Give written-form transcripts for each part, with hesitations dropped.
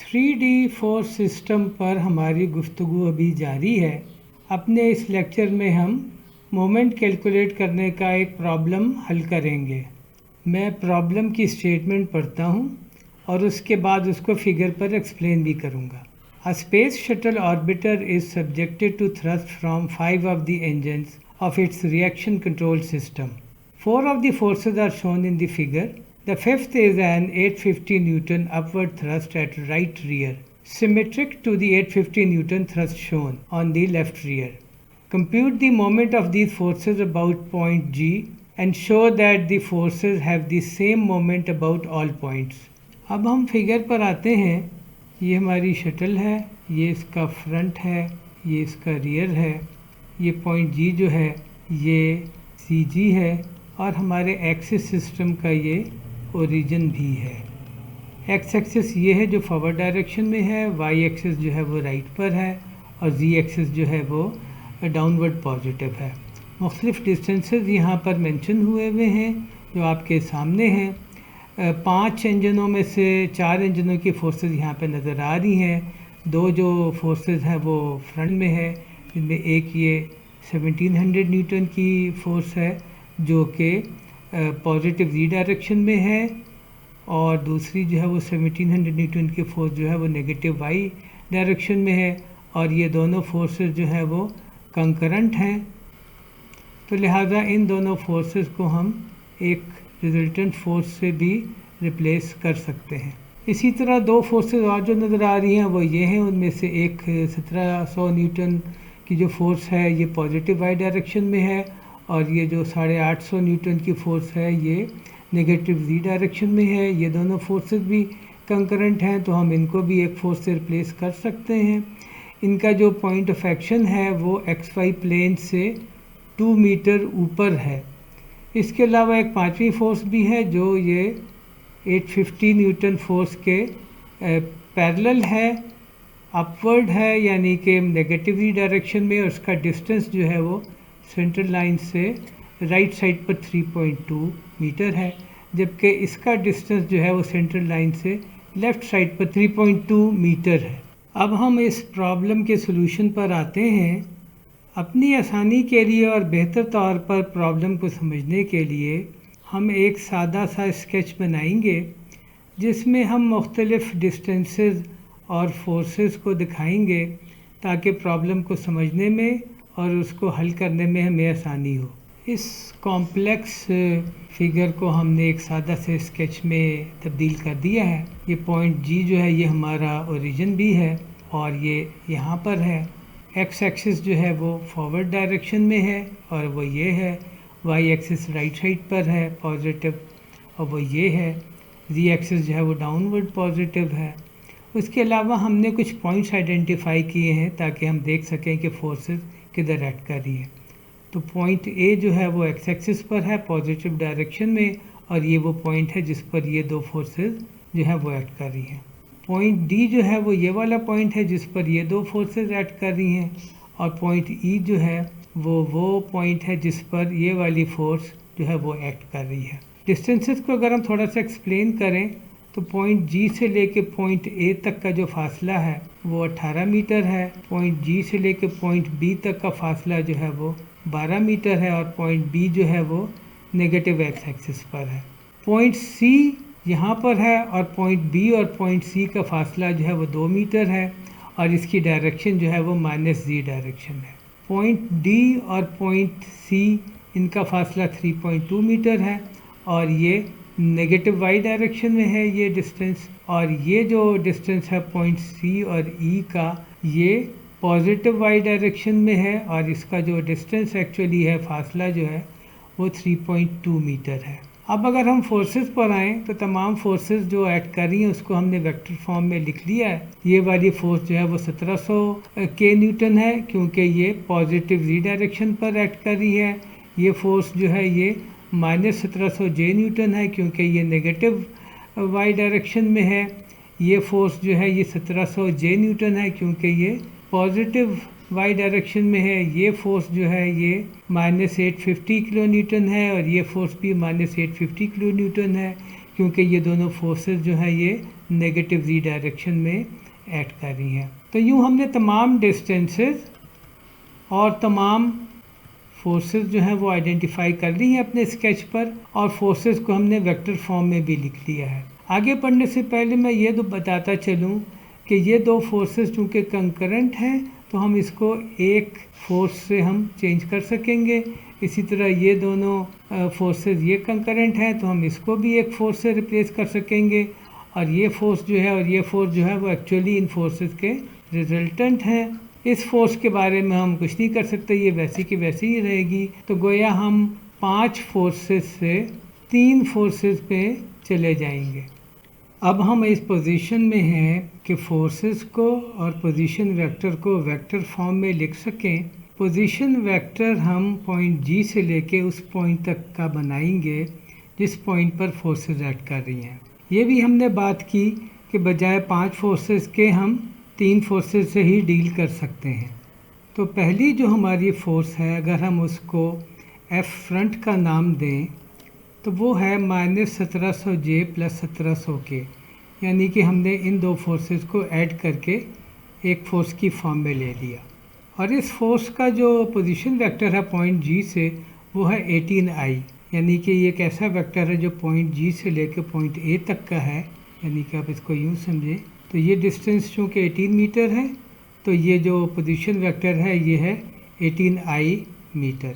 3D force system पर हमारी गुफ्तगू अभी जारी है। अपने इस लेक्चर में हम मोमेंट कैलकुलेट करने का एक प्रॉब्लम हल करेंगे। मैं प्रॉब्लम की स्टेटमेंट पढ़ता हूँ और उसके बाद उसको फिगर पर एक्सप्लेन भी करूँगा। A space shuttle orbiter is subjected to thrust from 5 of the engines of its reaction control system. 4 of the forces are shown in the figure. The fifth is an 850 Newton upward thrust at right rear, symmetric to the 850 Newton thrust shown on the left rear. Compute the moment of these forces about point G and show that the forces have the same moment about all points. अब हम figure पर आते हैं। ये हमारी shuttle है, ये इसका फ्रंट है, ये इसका रियर है, ये पॉइंट जी जो है ये सी जी है और हमारे एक्सिस सिस्टम का ये ओरिजिन भी है। एक्स एक्सिस ये है जो फॉरवर्ड डायरेक्शन में है, वाई एक्सिस जो है वो राइट पर है और जी एक्सिस जो है वो डाउनवर्ड पॉजिटिव है। मुख्तलिफ डिस्टेंसेस यहाँ पर मेंशन हुए हैं जो आपके सामने हैं। 5 इंजनों में से 4 इंजनों की फोर्सेस यहाँ पे नज़र आ रही हैं। 2 जो फोर्सेस हैं वो फ्रंट में है, जिनमें एक ये 1700 न्यूटन की फोर्स है जो कि पॉजिटिव जी डायरेक्शन में है और दूसरी जो है वो 1700 न्यूटन की फोर्स जो है वो नेगेटिव वाई डायरेक्शन में है और ये दोनों फोर्सेस जो है वो कंकरेंट हैं। तो लिहाजा इन दोनों फोर्सेस को हम एक रिजल्टेंट फोर्स से भी रिप्लेस कर सकते हैं। इसी तरह 2 फोर्सेस और जो नज़र आ रही हैं वो ये हैं। उनमें से एक 1700 न्यूटन की जो फोर्स है ये पॉजिटिव वाई डायरेक्शन में है और ये जो 850 न्यूटन की फोर्स है ये नेगेटिव जी डायरेक्शन में है। ये दोनों फोर्सेस भी कंकरेंट हैं तो हम इनको भी एक फोर्स से रिप्लेस कर सकते हैं। इनका जो पॉइंट ऑफ एक्शन है वो एक्स वाई प्लेन से 2 मीटर ऊपर है। इसके अलावा एक 5वीं फोर्स भी है जो ये 850 न्यूटन फोर्स के पैरेलल है, अपवर्ड है यानी कि नेगेटिव डायरेक्शन में और उसका डिस्टेंस जो है वो सेंट्रल लाइन से राइट साइड पर 3.2 मीटर है, जबकि इसका डिस्टेंस जो है वो सेंट्रल लाइन से लेफ़्ट साइड पर 3.2 मीटर है। अब हम इस प्रॉब्लम के सॉल्यूशन पर आते हैं। अपनी आसानी के लिए और बेहतर तौर पर प्रॉब्लम को समझने के लिए हम एक सादा सा स्केच बनाएंगे जिसमें हम मुख्तलिफ़ डिस्टेंसेस और फोर्सेस को दिखाएंगे ताकि प्रॉब्लम को समझने में और उसको हल करने में हमें आसानी हो। इस कॉम्प्लेक्स फिगर को हमने एक सादा से स्केच में तब्दील कर दिया है। ये पॉइंट जी जो है ये हमारा ओरिजिन भी है और ये यहाँ पर है। एक्स एक्सिस जो है वो फॉरवर्ड डायरेक्शन में है और वो ये है। वाई एक्सिस राइट साइड पर है पॉजिटिव और वो ये है। जी एक्सिस जो है वो डाउनवर्ड पॉजिटिव है। उसके अलावा हमने कुछ पॉइंट्स आइडेंटिफाई किए हैं ताकि हम देख सकें कि फोर्सेस किधर एक्ट कर रही है। तो पॉइंट ए जो है वो एक्स एक्सिस पर है पॉजिटिव डायरेक्शन में और ये वो पॉइंट है जिस पर ये 2 फोर्सेस जो है वो एक्ट कर रही हैं। पॉइंट डी जो है वो ये वाला पॉइंट है जिस पर ये 2 फोर्सेस एक्ट कर रही हैं और पॉइंट ई जो है वो पॉइंट है जिस पर ये वाली फोर्स जो है वो एक्ट कर रही है। डिस्टेंसेस को अगर हम थोड़ा सा एक्सप्लेन करें तो पॉइंट जी से लेके पॉइंट ए तक का जो फासला है वो 18 मीटर है। पॉइंट जी से लेके पॉइंट बी तक का फासला जो है वो 12 मीटर है और पॉइंट बी जो है वो नेगेटिव एक्स एक्सिस पर है। पॉइंट सी यहाँ पर है और पॉइंट बी और पॉइंट सी का फासला जो है वो 2 मीटर है और इसकी डायरेक्शन जो है वो माइनस जी डायरेक्शन है। पॉइंट डी और पॉइंट सी इनका फासला 3.2 मीटर है और ये नेगेटिव वाई डायरेक्शन में है ये डिस्टेंस और ये जो डिस्टेंस है पॉइंट सी और ई का ये पॉजिटिव वाई डायरेक्शन में है और इसका जो डिस्टेंस एक्चुअली है फासला जो है वो 3.2 मीटर है। अब अगर हम फोर्सेस पर आएँ तो तमाम फोर्सेस जो एक्ट कर रही हैं उसको हमने वेक्टर फॉर्म में लिख लिया है। ये वाली फोर्स जो है वो 1700 के न्यूटन है क्योंकि ये पॉजिटिव जी डायरेक्शन पर एक्ट कर रही है। ये फोर्स जो है ये माइनस 1700 जे न्यूटन है क्योंकि ये नेगेटिव वाई डायरेक्शन में है। ये फोर्स जो है ये 1700 जे न्यूटन है क्योंकि ये पॉजिटिव वाई डायरेक्शन में है। ये फोर्स जो है ये -850 किलो न्यूटन है और ये फोर्स भी -850 किलो न्यूटन है क्योंकि ये दोनों फोर्सेस जो है ये नेगेटिव z डायरेक्शन में एक्ट कर रही हैं। तो यूँ हमने तमाम डिस्टेंसेस और तमाम फोर्सेस जो हैं वो आइडेंटिफाई कर ली हैं अपने स्केच पर, और फोर्सेस को हमने वेक्टर फॉर्म में भी लिख लिया है। आगे पढ़ने से पहले मैं ये तो बताता चलूँ कि ये दो फोर्सेस चूँकि कंकरेंट हैं तो हम इसको एक फोर्स से हम चेंज कर सकेंगे। इसी तरह ये दोनों फोर्सेस ये कंकरेंट हैं तो हम इसको भी एक फोर्स से रिप्लेस कर सकेंगे, और ये फोर्स जो है और ये फोर्स जो है वो एक्चुअली इन फोर्सेस के रिजल्टेंट हैं। इस फोर्स के बारे में हम कुछ नहीं कर सकते, ये वैसी की वैसी ही रहेगी। तो गोया हम 5 फोर्सेस से 3 फोर्सेस पे चले जाएंगे। अब हम इस पोजीशन में हैं कि फोर्सेस को और पोजीशन वेक्टर को वेक्टर फॉर्म में लिख सकें। पोजीशन वेक्टर हम पॉइंट G से लेके उस पॉइंट तक का बनाएंगे जिस पॉइंट पर फोर्सेस एक्ट कर रही हैं। ये भी हमने बात की कि बजाय 5 फोर्सेस के हम 3 फोर्सेस से ही डील कर सकते हैं। तो पहली जो हमारी फोर्स है, अगर हम उसको F फ्रंट का नाम दें तो वो है -1700J + 1700K, यानी कि हमने इन दो फोर्सेस को ऐड करके एक फोर्स की फॉर्म में ले लिया। और इस फोर्स का जो पोजीशन वेक्टर है पॉइंट G से वो है 18I, यानी कि ये एक ऐसा वेक्टर है जो पॉइंट G से लेकर पॉइंट A तक का है। यानी कि आप इसको यूँ समझें तो ये डिस्टेंस चूँकि 18 मीटर है तो ये जो पोजीशन वेक्टर है ये है 18I मीटर।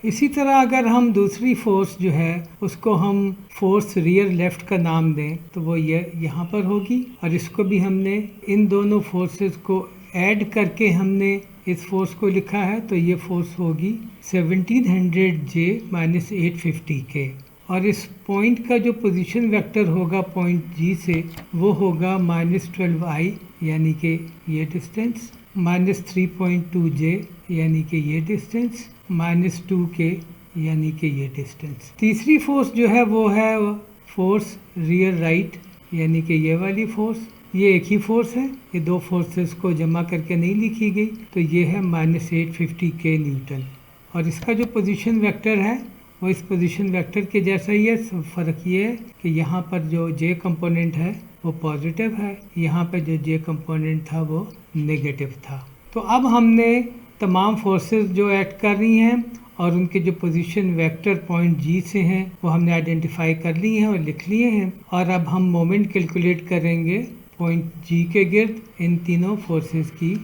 इसी तरह अगर हम दूसरी फोर्स जो है उसको हम फोर्स रियर लेफ्ट का नाम दें तो वो ये यहाँ पर होगी, और इसको भी हमने इन दोनों फोर्सेस को ऐड करके हमने इस फोर्स को लिखा है। तो ये फोर्स होगी 1700J - 850K, और इस पॉइंट का जो पोजीशन वेक्टर होगा पॉइंट G से वो होगा -12I, यानी कि ये डिस्टेंस, -3.2J यानी कि ये डिस्टेंस, -2K यानी कि ये डिस्टेंस। तीसरी फोर्स जो है वो है फोर्स रियर राइट, यानी कि ये वाली फोर्स। ये एक ही फोर्स है, ये दो फोर्सेस को जमा करके नहीं लिखी गई। तो ये है -850K न्यूटन, और इसका जो पोजीशन वेक्टर है वो इस पोजीशन वेक्टर के जैसा ही है। फ़र्क ये है कि यहाँ पर जो J कंपोनेंट है वो पॉजिटिव है, यहाँ पर जो J कंपोनेंट था वो नेगेटिव था। तो अब हमने तमाम फोर्सेस जो एक्ट कर रही हैं और उनके जो पोजीशन वेक्टर पॉइंट G से हैं वो हमने आइडेंटिफाई कर लिए हैं और लिख लिए हैं। और अब हम मोमेंट कैलकुलेट करेंगे पॉइंट G के गिर्द इन तीनों फोर्सेस की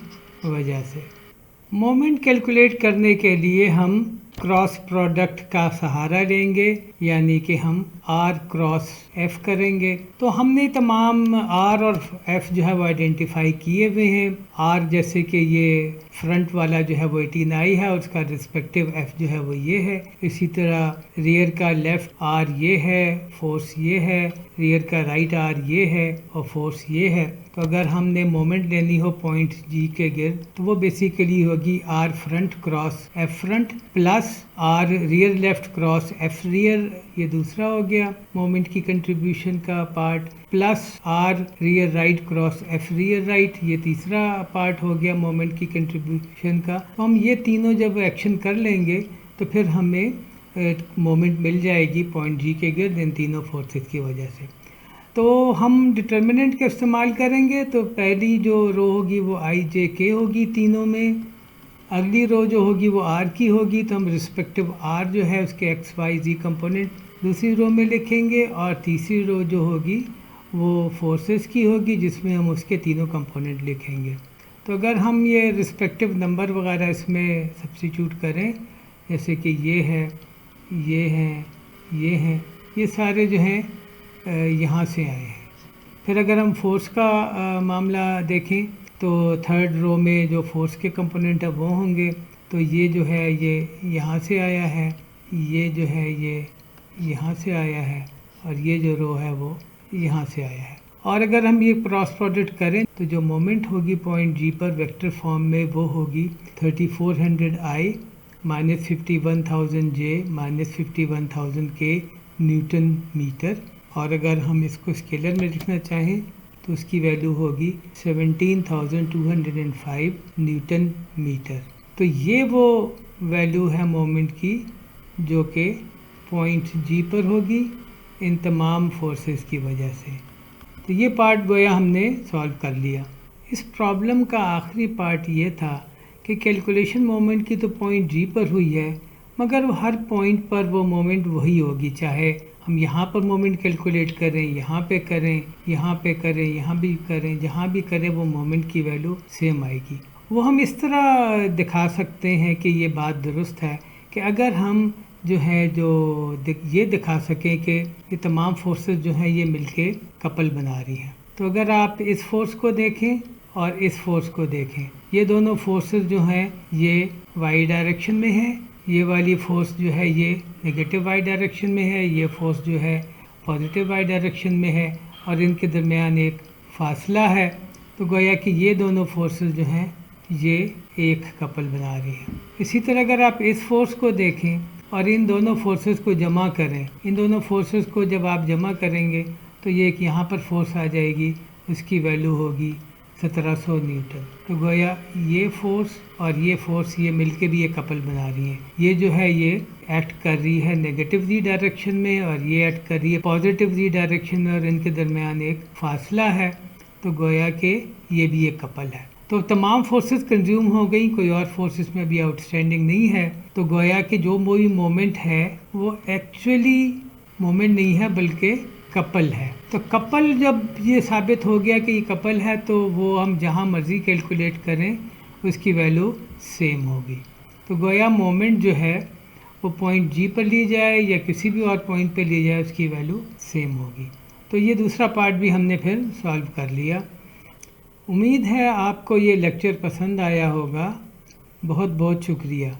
वजह से। मोमेंट कैलकुलेट करने के लिए हम क्रॉस प्रोडक्ट का सहारा लेंगे, यानी कि हम R क्रॉस F करेंगे। तो हमने तमाम R और F जो है वो आइडेंटिफाई किए हुए हैं। R जैसे कि ये फ्रंट वाला जो है वो 18I है और उसका रिस्पेक्टिव F जो है वो ये है। इसी तरह रियर का लेफ्ट R ये है, फोर्स ये है, रियर का राइट R ये है और फोर्स ये है। तो अगर हमने मोमेंट लेनी हो पॉइंट G के गिर्द तो वो बेसिकली होगी R front cross F front plus R rear left cross F rear, ये दूसरा हो गया मोमेंट की कंट्रीब्यूशन का part, plus R rear right cross F rear right, ये तीसरा पार्ट हो गया मोमेंट की कंट्रीब्यूशन का। तो हम ये तीनों जब एक्शन कर लेंगे तो फिर हमें मोमेंट मिल जाएगी पॉइंट G के गिर्द इन तीनों फोर्सेस की वजह से। तो हम डिटर्मिनेंट का इस्तेमाल करेंगे। तो पहली जो रो होगी वो IJK होगी तीनों में, अगली रो जो होगी वो R की होगी। तो हम रिस्पेक्टिव R जो है उसके XYZ कंपोनेंट दूसरी रो में लिखेंगे, और तीसरी रो जो होगी वो फोर्सेस की होगी जिसमें हम उसके तीनों कंपोनेंट लिखेंगे। तो अगर हम ये रिस्पेक्टिव नंबर वगैरह इसमें सब्स्टिट्यूट करें, जैसे कि ये है, ये हैं, ये हैं, ये सारे जो हैं यहाँ से आए हैं। फिर अगर हम फोर्स का मामला देखें तो थर्ड रो में जो फोर्स के कंपोनेंट है वो होंगे। तो ये जो है ये यहाँ से आया है, ये जो है ये यहाँ से आया है, और ये जो रो है वो यहाँ से आया है। और अगर हम ये क्रॉस प्रोडक्ट करें तो जो मोमेंट होगी पॉइंट G पर वेक्टर फॉर्म में वो होगी 3400I - 51,000J - 51,000K Newton metre. और अगर हम इसको स्केलर में लिखना चाहें तो उसकी वैल्यू होगी 17,205 न्यूटन मीटर। तो ये वो वैल्यू है मोमेंट की जो कि पॉइंट G पर होगी, इन तमाम फोर्सेस की वजह से। तो ये पार्ट गोया हमने सॉल्व कर लिया। इस प्रॉब्लम का आखिरी पार्ट ये था कि कैलकुलेशन मोमेंट की तो पॉइंट जी पर हुई है, मगर हर पॉइंट पर वो मोमेंट वही होगी, चाहे हम यहाँ पर मोमेंट कैलकुलेट करें, यहाँ पे करें, यहाँ पे करें, यहाँ भी करें, जहाँ भी करें वो मोमेंट की वैल्यू सेम आएगी। वो हम इस तरह दिखा सकते हैं कि ये बात दुरुस्त है कि अगर हम जो है ये दिखा सकें कि ये तमाम फोर्सेस जो हैं ये मिलके कपल बना रही हैं। तो अगर आप इस फोर्स को देखें और इस फोर्स को देखें, ये दोनों फोर्सेस जो हैं ये वाई डायरेक्शन में है, ये वाली फोर्स जो है ये नेगेटिव वाई डायरेक्शन में है, ये फोर्स जो है पॉजिटिव वाई डायरेक्शन में है, और इनके दरमियान एक फासला है। तो गोया कि ये दोनों फोर्सेस जो हैं ये एक कपल बना रही हैं। इसी तरह अगर आप इस फोर्स को देखें और इन दोनों फोर्सेस को जमा करें, इन दोनों फोर्सेस को जब आप जमा करेंगे तो ये एक यहाँ पर फोर्स आ जाएगी, उसकी वैल्यू होगी 1700 न्यूटन। तो गोया ये फोर्स और ये फोर्स ये मिलके भी एक कपल बना रही हैं। ये जो है ये एक्ट कर रही है नेगेटिव जी डायरेक्शन में और ये एक्ट कर रही है पॉजिटिव जी डायरेक्शन में, और इनके दरमियान एक फासला है। तो गोया के ये भी एक कपल है। तो तमाम फोर्सेस कंज्यूम हो गई, कोई और फोर्स इसमें अभी आउटस्टैंडिंग नहीं है। तो गोया कि जो भी मोमेंट है वो एक्चुअली मोमेंट नहीं है बल्कि कपल है। तो कपल जब ये साबित हो गया कि ये कपल है तो वो हम जहाँ मर्ज़ी कैलकुलेट करें उसकी वैल्यू सेम होगी। तो गोया मोमेंट जो है वो पॉइंट जी पर ली जाए या किसी भी और पॉइंट पर ली जाए उसकी वैल्यू सेम होगी। तो ये दूसरा पार्ट भी हमने फिर सॉल्व कर लिया। उम्मीद है आपको ये लेक्चर पसंद आया होगा। बहुत बहुत शुक्रिया।